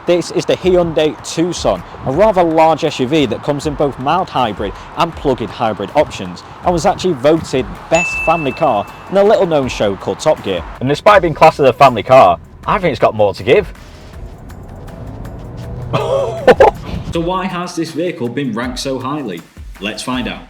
This is the Hyundai Tucson, a rather large SUV that comes in both mild hybrid and plug-in hybrid options, and was actually voted best family car in a little known show called Top Gear. And despite being classed as a family car, I think it's got more to give. So why has this vehicle been ranked so highly? Let's find out.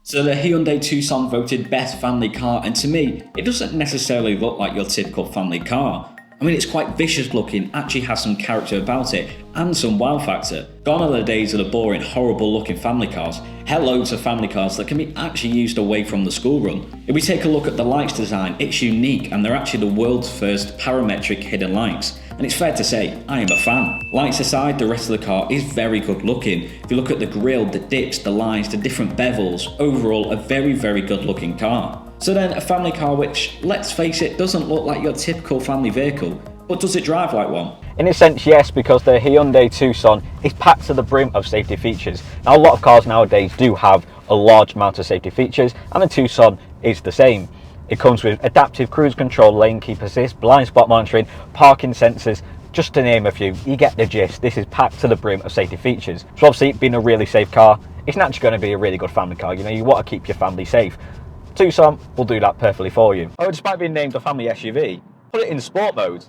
So the Hyundai Tucson voted best family car, and to me, it doesn't necessarily look like your typical family car. I mean, it's quite vicious looking, actually has some character about it, and some wow factor. Gone are the days of the boring, horrible looking family cars. Hello to family cars that can be actually used away from the school run. If we take a look at the lights design, it's unique, and they're actually the world's first parametric hidden lights. And it's fair to say, I am a fan. Lights aside, the rest of the car is very good looking. If you look at the grille, the dips, the lines, the different bevels, overall a very, very good looking car. So then a family car which, let's face it, doesn't look like your typical family vehicle, but does it drive like one? In a sense, yes, because the Hyundai Tucson is packed to the brim of safety features. Now, a lot of cars nowadays do have a large amount of safety features, and the Tucson is the same. It comes with adaptive cruise control, lane keep assist, blind spot monitoring, parking sensors, just to name a few. You get the gist. This is packed to the brim of safety features. So obviously, being a really safe car, it's naturally going to be a really good family car. You know, you want to keep your family safe. Tucson will do that perfectly for you. Oh, despite being named a family SUV, put it in sport mode,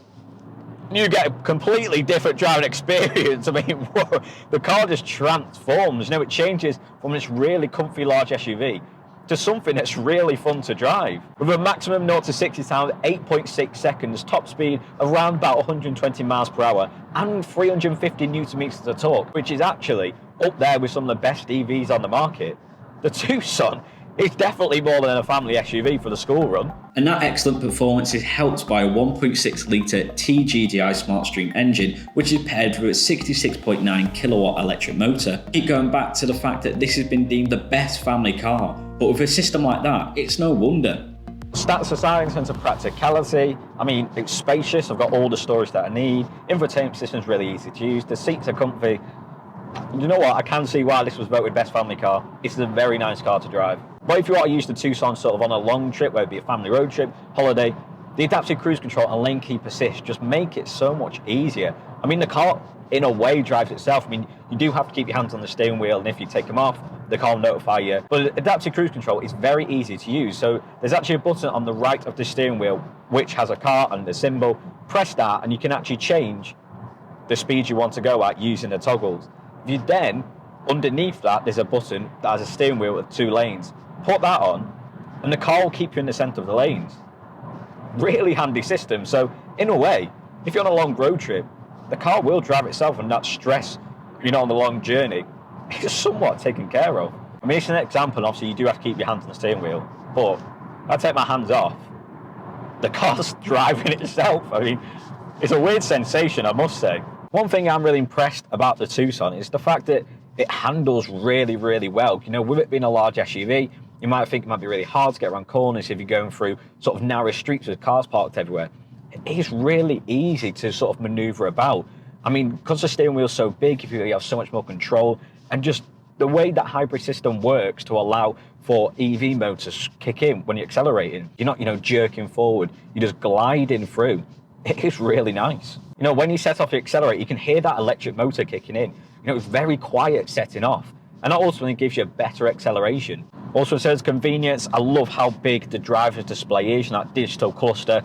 you get a completely different driving experience. I mean, whoa, the car just transforms. You know, it changes from this really comfy large SUV to something that's really fun to drive. With a maximum 0 to 60 time 8.6 seconds, top speed around about 120 miles per hour, and 350 newton meters of torque, which is actually up there with some of the best EVs on the market. The Tucson is definitely more than a family SUV for the school run. And that excellent performance is helped by a 1.6 litre TGDI SmartStream engine, which is paired with a 66.9 kilowatt electric motor. Keep going back to the fact that this has been deemed the best family car, but with a system like that, it's no wonder. Stats aside, in terms of practicality, I mean, it's spacious, I've got all the storage that I need, infotainment system's really easy to use, the seats are comfy. You know what, I can see why this was voted best family car. It's a very nice car to drive. But if you want to use the Tucson sort of on a long trip, whether it be a family road trip, holiday, the adaptive cruise control and lane keep assist just make it so much easier. I mean, the car in a way drives itself. I mean, you do have to keep your hands on the steering wheel, and if you take them off, the car will notify you. But adaptive cruise control is very easy to use. So there's actually a button on the right of the steering wheel which has a car and a symbol. Press that and you can actually change the speed you want to go at using the toggles. If you then, underneath that, there's a button that has a steering wheel with 2 lanes. Put that on, and the car will keep you in the centre of the lanes. Really handy system. So, in a way, if you're on a long road trip, the car will drive itself, and that stress, you know, on the long journey, is somewhat taken care of. I mean, it's an example, obviously, you do have to keep your hands on the steering wheel, but if I take my hands off, the car's driving itself. I mean, it's a weird sensation, I must say. One thing I'm really impressed about the Tucson is the fact that it handles really, really well. You know, with it being a large SUV, you might think it might be really hard to get around corners if you're going through sort of narrow streets with cars parked everywhere. It is really easy to sort of maneuver about. I mean, because the steering wheel's so big, you have so much more control, and just the way that hybrid system works to allow for EV mode to kick in when you're accelerating. You're not, you know, jerking forward, you're just gliding through. It is really nice. You know, when you set off the accelerator, you can hear that electric motor kicking in. You know, it's very quiet setting off, and that ultimately gives you a better acceleration. Also, in terms of convenience, I love how big the driver's display is, and that digital cluster.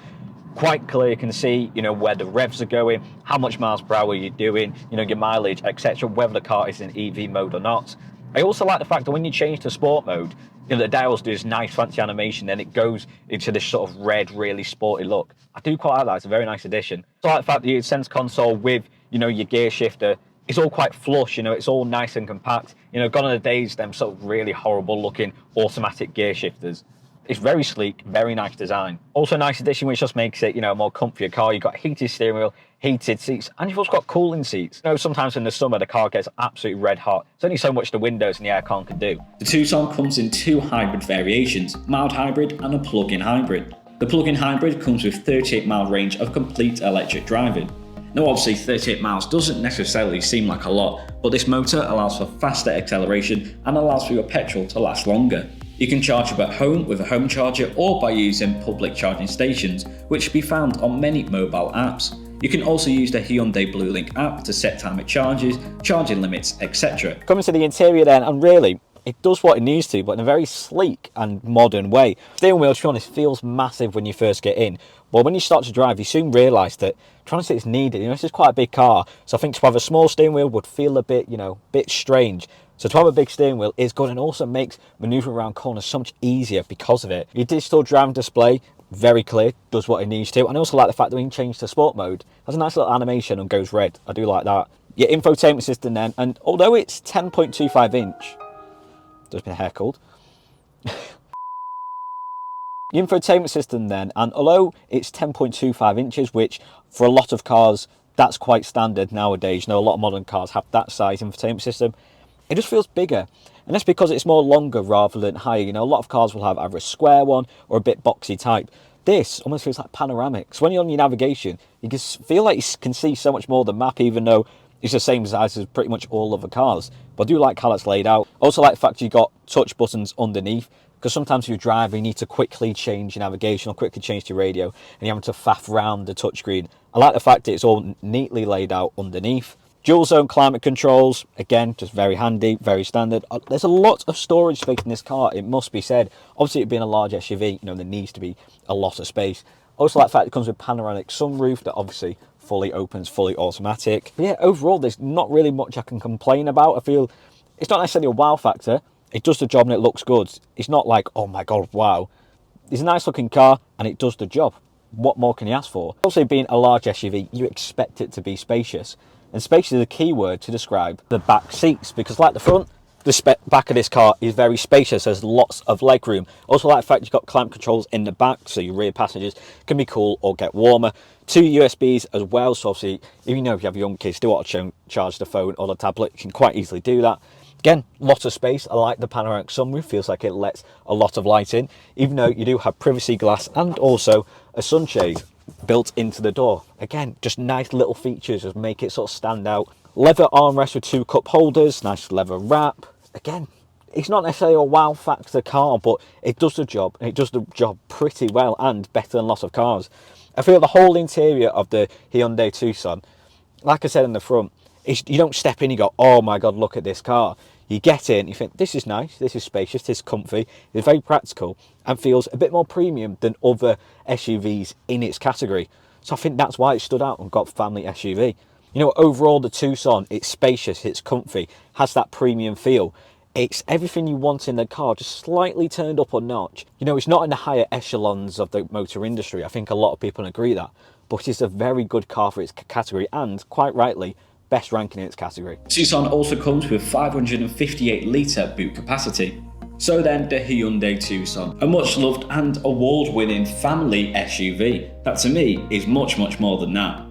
Quite clear, you can see, you know, where the revs are going, how much miles per hour you're doing, you know, your mileage, etc., whether the car is in EV mode or not. I also like the fact that when you change to sport mode, you know, the dials do this nice fancy animation, then it goes into this sort of red, really sporty look. I do quite like that. It's a very nice addition. I like the fact that your sense console with, you know, your gear shifter, it's all quite flush, you know, it's all nice and compact. You know, gone are the days, them sort of really horrible looking automatic gear shifters. It's very sleek, very nice design. Also a nice addition which just makes it, you know, a more comfier car. You've got heated steering wheel, heated seats, and you've also got cooling seats. You know, sometimes in the summer the car gets absolutely red hot. There's only so much the windows and the aircon can do. The Tucson comes in 2 hybrid variations, mild hybrid and a plug-in hybrid. The plug-in hybrid comes with 38 mile range of complete electric driving. Now obviously 38 miles doesn't necessarily seem like a lot, but this motor allows for faster acceleration and allows for your petrol to last longer. You can charge up at home with a home charger or by using public charging stations, which can be found on many mobile apps. You can also use the Hyundai Blue Link app to set time it charges, charging limits, etc. Coming to the interior then, and really, it does what it needs to, but in a very sleek and modern way. Steering wheel, to be honest, feels massive when you first get in. But when you start to drive, you soon realise that trying to say it's needed. You know, this is quite a big car. So I think to have a small steering wheel would feel a bit, you know, bit strange. So to have a big steering wheel is good and also makes manoeuvring around corners so much easier because of it. Your digital driving display, very clear, does what it needs to. And I also like the fact that when you change to sport mode, it has a nice little animation and goes red. I do like that. Your infotainment system then, and although it's 10.25 inch, there's been a hair cold. The infotainment system then, and although it's 10.25 inches, which for a lot of cars, that's quite standard nowadays. You know, a lot of modern cars have that size infotainment system. It just feels bigger. And that's because it's more longer rather than higher. You know, a lot of cars will have either a square one or a bit boxy type. This almost feels like panoramic. So when you're on your navigation, you can feel like you can see so much more of the map, even though it's the same size as pretty much all other cars. But I do like how it's laid out. Also like the fact you got touch buttons underneath, because sometimes if you're driving, you need to quickly change your navigation or quickly change your radio, and you're having to faff around the touchscreen. I like the fact that it's all neatly laid out underneath. Dual zone climate controls, again, just very handy, very standard. There's a lot of storage space in this car, it must be said. Obviously, it being a large SUV, you know, there needs to be a lot of space. Also like the fact it comes with panoramic sunroof that obviously fully opens, fully automatic. But yeah, overall, there's not really much I can complain about. I feel it's not necessarily a wow factor. It does the job and it looks good. It's not like, oh my God, wow. It's a nice looking car and it does the job. What more can you ask for? Also, being a large SUV, you expect it to be spacious. And spacious is a key word to describe the back seats, because like the front, the back of this car is very spacious. There's lots of legroom. Also like the fact you've got climate controls in the back, so your rear passengers can be cool or get warmer. 2 USBs as well, so obviously, if you have young kids still want to charge the phone or the tablet, you can quite easily do that. Again, lot of space. I like the panoramic sunroof, feels like it lets a lot of light in, even though you do have privacy glass and also a sunshade built into the door. Again, just nice little features, just make it sort of stand out. Leather armrest with 2 cup holders, nice leather wrap. Again, it's not necessarily a wow factor car, but it does the job, and it does the job pretty well and better than lots of cars. I feel the whole interior of the Hyundai Tucson, like I said in the front, you don't step in and go, oh my God, look at this car. You get in, you think, this is nice, this is spacious, this is comfy, it's very practical, and feels a bit more premium than other SUVs in its category. So I think that's why it stood out and got family SUV. You know, overall, the Tucson, it's spacious, it's comfy, has that premium feel. It's everything you want in the car, just slightly turned up a notch. You know, it's not in the higher echelons of the motor industry. I think a lot of people agree that. But it's a very good car for its category and, quite rightly, best ranking in its category. Tucson also comes with 558 litre boot capacity. So then, the Hyundai Tucson, a much loved and award-winning family SUV. That to me is much more than that.